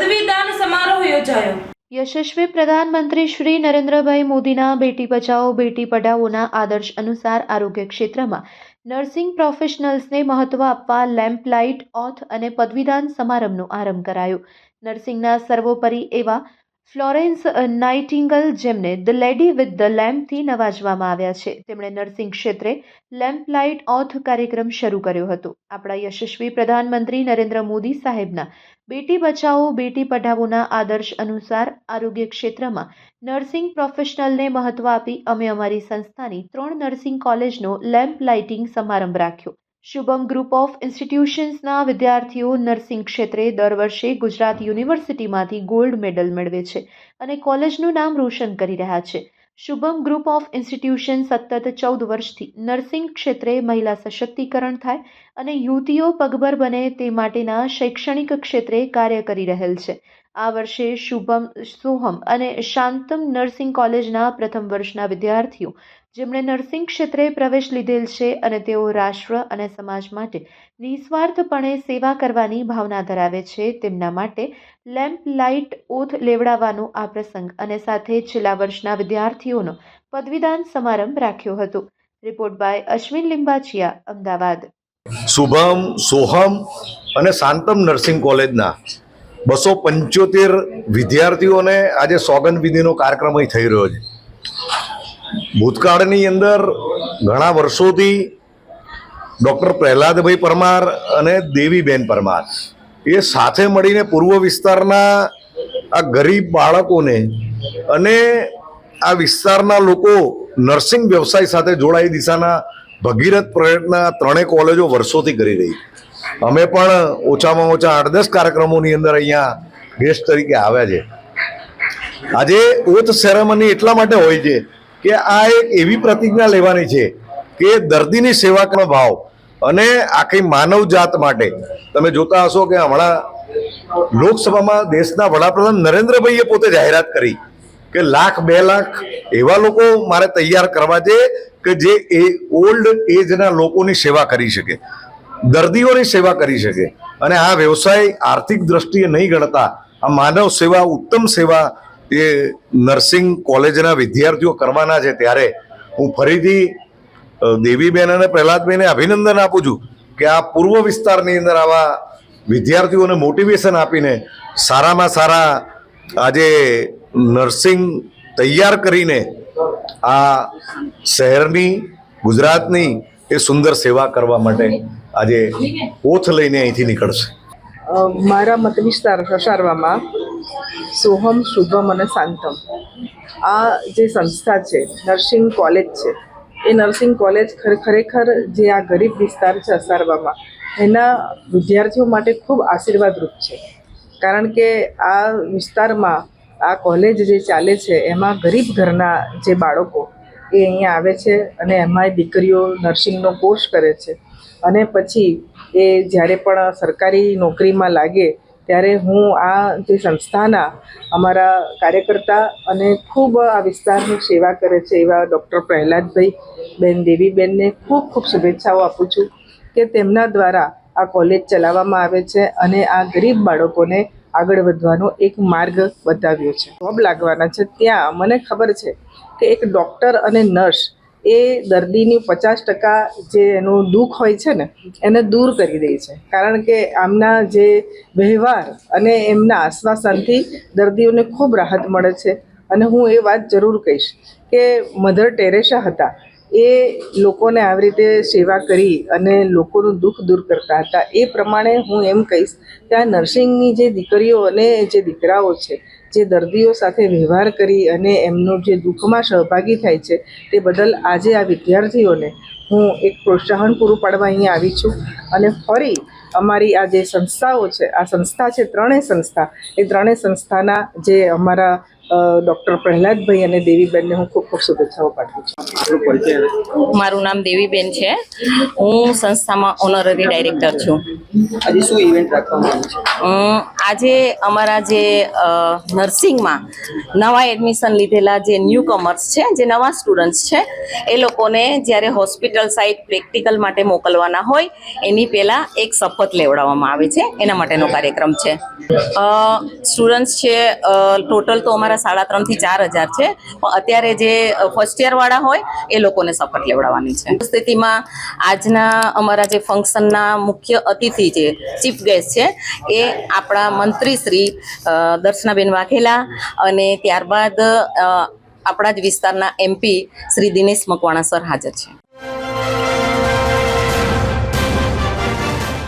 પદવીદાન સમારોહ યોજાયો। યશસ્વી પ્રધાનમંત્રી શ્રી નરેન્દ્રભાઈ મોદીના બેટી બચાવો બેટી પઢાઓના આદર્શ અનુસાર આરોગ્ય ક્ષેત્રમાં નર્સિંગ પ્રોફેશનલ્સને મહત્વ આપવા લેમ્પ લાઇટ ઓથ અને પદવીદાન સમારંભનો આરંભ કરાયો। નર્સિંગના સર્વોપરી એવા ફ્લોરેન્સ નાઇટિંગલ જેમને ધ લેડી વિથ ધ લેમ્પથી નવાજવામાં આવ્યા છે, તેમણે નર્સિંગ ક્ષેત્રે લેમ્પ લાઇટ ઓથ કાર્યક્રમ શરૂ કર્યો હતો। આપણા યશસ્વી પ્રધાનમંત્રી નરેન્દ્ર મોદી સાહેબના બેટી બચાવો બેટી પઢાઓના આદર્શ અનુસાર આરોગ્ય ક્ષેત્રમાં નર્સિંગ પ્રોફેશનલને મહત્વ આપી અમે અમારી સંસ્થાની 3 નર્સિંગ કોલેજનો લેમ્પ લાઇટિંગ સમારંભ રાખ્યો। શુભમ ગ્રુપ ઓફ ઇન્સ્ટિટ્યુશન્સના વિદ્યાર્થીઓ નર્સિંગ ક્ષેત્રે દર વર્ષે ગુજરાત યુનિવર્સિટીમાંથી ગોલ્ડ મેડલ મેળવે છે અને કોલેજનું નામ રોશન કરી રહ્યા છે। શુભમ ગ્રુપ ઓફ ઇન્સ્ટિટ્યુશન સતત 14 વર્ષથી નર્સિંગ ક્ષેત્રે મહિલા સશક્તિકરણ થાય અને યુવતીઓ પગભર બને તે માટેના શૈક્ષણિક ક્ષેત્રે કાર્ય કરી રહેલ છે। આ વર્ષે શુભમ, સોહમ અને શાંતમ નર્સિંગ કોલેજના પ્રથમ વર્ષના વિદ્યાર્થીઓ જેમણે નર્સિંગ ક્ષેત્રે પ્રવેશ લીધેલ છે અને તેઓ રાષ્ટ્ર અને સમાજ માટે નિસ્વાર્થપણે સેવા કરવાની ભાવના ધરાવે છે, તેમના માટે લેમ્પ લાઇટ ઓથ લેવડાવવાનો આ પ્રસંગ અને સાથે છેલ્લા વર્ષના વિદ્યાર્થીઓનો પદવીદાન સમારંભ રાખ્યો હતો। Report by Ashwin Limbachiya, Ahmedabad. શુભમ, સોહમ અને શાંતમ નર્સિંગ કોલેજના 275 વિદ્યાર્થીઓને આજે સોગંદવિધિનો કાર્યક્રમ અહીં થઈ રહ્યો છે। ભૂતકાળની અંદર ઘણા વર્ષોથી ડૉક્ટર પ્રહલાદભાઈ પરમાર અને દેવીબેન પરમાર એ સાથે મળીને પૂર્વ વિસ્તારના આ ગરીબ બાળકોને અને આ વિસ્તારના લોકો નર્સિંગ વ્યવસાય સાથે જોડાઈ દિશાના ભગીરથ પ્રયત્ન ત્રણેય કોલેજો વર્ષોથી કરી રહી। અમે પણ ઓછામાં ઓછા 8-10 કાર્યક્રમોની અંદર અહીંયા ગેસ્ટ તરીકે આવ્યા છે। આજે ઓથ સેરેમની એટલા માટે હોય છે કે આ એક એવી પ્રતિજ્ઞા લેવાની છે કે દર્દીની સેવાનો ભાવ અને આખી માનવ જાત માટે તમે જોતા હશો કે હમણાં લોકસભામાં દેશના વડાપ્રધાન નરેન્દ્રભાઈએ પોતે જાહેરાત કરી કે 1,00,000-2 લાખ એવા લોકો મારે તૈયાર કરવા છે કે જે ઓલ્ડ એજના લોકોની સેવા કરી શકે, દર્દીઓની સેવા કરી શકે। અને આ વ્યવસાય આર્થિક દ્રષ્ટિએ નહીં ગણતા આ માનવ સેવા, ઉત્તમ સેવા એ નર્સિંગ કોલેજના વિદ્યાર્થીઓ કરવાના છે। ત્યારે હું ફરીથી દેવીબેન અને પ્રહલાદભાઈને અભિનંદન આપું છું કે આ પૂર્વ વિસ્તારની અંદર આવા વિદ્યાર્થીઓને મોટિવેશન આપીને સારામાં સારા આજે નર્સિંગ તૈયાર કરીને આ શહેરની, ગુજરાતની એ સુંદર સેવા કરવા માટે આજે ઓથ લઈને અહીંથી નીકળશે। મારા મત વિસ્તાર સસારવામાં સોહમ, શુભમ અને શાંતમ આ જે સંસ્થા છે, નર્સિંગ કોલેજ છે, એ નર્સિંગ કોલેજ ખરેખર જે આ ગરીબ વિસ્તાર છે અસારવામાં એના વિદ્યાર્થીઓ માટે ખૂબ આશીર્વાદરૂપ છે। કારણ કે આ વિસ્તારમાં આ કોલેજ જે ચાલે છે એમાં ગરીબ ઘરના જે બાળકો એ અહીંયા આવે છે અને એમાંય દીકરીઓ નર્સિંગનો કોર્સ કરે છે અને પછી એ જ્યારે પણ સરકારી નોકરીમાં લાગે ત્યારે હું આ જે સંસ્થાના અમારા કાર્યકર્તા અને ખૂબ આ વિસ્તારની સેવા કરે છે એવા ડૉક્ટર પ્રહલાદભાઈ, બેન દેવીબેનને ખૂબ ખૂબ શુભેચ્છાઓ આપું છું કે તેમના દ્વારા આ કોલેજ ચલાવવામાં આવે છે અને આ ગરીબ બાળકોને આગળ વધવાનો એક માર્ગ બતાવ્યો છે। જોબ લાગવાના છે ત્યાં મને ખબર છે કે એક ડૉક્ટર અને નર્સ એ દર્દીની 50% જે એનું દુઃખ હોય છે ને એને દૂર કરી દે છે। કારણ કે આમના જે વ્યવહાર અને એમના આશ્વાસનથી દર્દીઓને ખૂબ રાહત મળે છે। અને હું એ વાત જરૂર કહીશ કે મધર ટેરેસા હતા, એ લોકોને આવી રીતે સેવા કરી અને લોકોનું દુઃખ દૂર કરતા હતા। એ પ્રમાણે હું એમ કહીશ કે આ નર્સિંગની જે દીકરીઓ અને જે દીકરાઓ છે જે દર્દીઓ સાથે વ્યવહાર કરી અને એમનું જે દુઃખમાં સહભાગી થાય છે તે બદલ આજે આ વિદ્યાર્થીઓને હું એક પ્રોત્સાહન પૂરું પાડવા અહીંયા આવી છું। અને ફરી અમારી આ જે સંસ્થાઓ છે, આ સંસ્થા છે ત્રણેય સંસ્થા, એ ત્રણેય સંસ્થાના જે અમારા ડૉક્ટર પ્રહલાદભાઈ અને દેવીબેનને હું ખૂબ ખૂબ શુભેચ્છાઓ પાઠવું છું. મારું નામ દેવીબેન છે. હું સંસ્થામાં ઓનરરી ડાયરેક્ટર છું. આજે શું ઇવેન્ટ રાખવામાં આવ્યું છે? આજે અમારા જે નર્સિંગમાં નવા એડમિશન લીધેલા જે ન્યૂ કમર્સ છે, જે નવા સ્ટુડન્ટ્સ છે, એ લોકોને જ્યારે હોસ્પિટલ સાઇટ પ્રેક્ટિકલ માટે મોકલવાના હોય એની પહેલાં એક શપથ લેવડાવવામાં આવે છે. એના માટેનો કાર્યક્રમ છે. સ્ટુડન્ટ્સ છે ટોટલ તો અમારા 3,500 થી 4,000 છે, પણ અત્યારે જે ફર્સ્ટ યરવાળા હોય એ લોકોને શપથ લેવડાવવાની છે. સ્થિતિમાં આજના અમારા જે ફંક્શનના મુખ્ય અતિથિ છે, ચીફ ગેસ્ટ છે, એ આપણા મંત્રી શ્રી દર્શનાબેન વાઘેલા અને ત્યારબાદ આપણા જ વિસ્તારના MP શ્રી દિનેશ મકવાણા સર હાજર છે.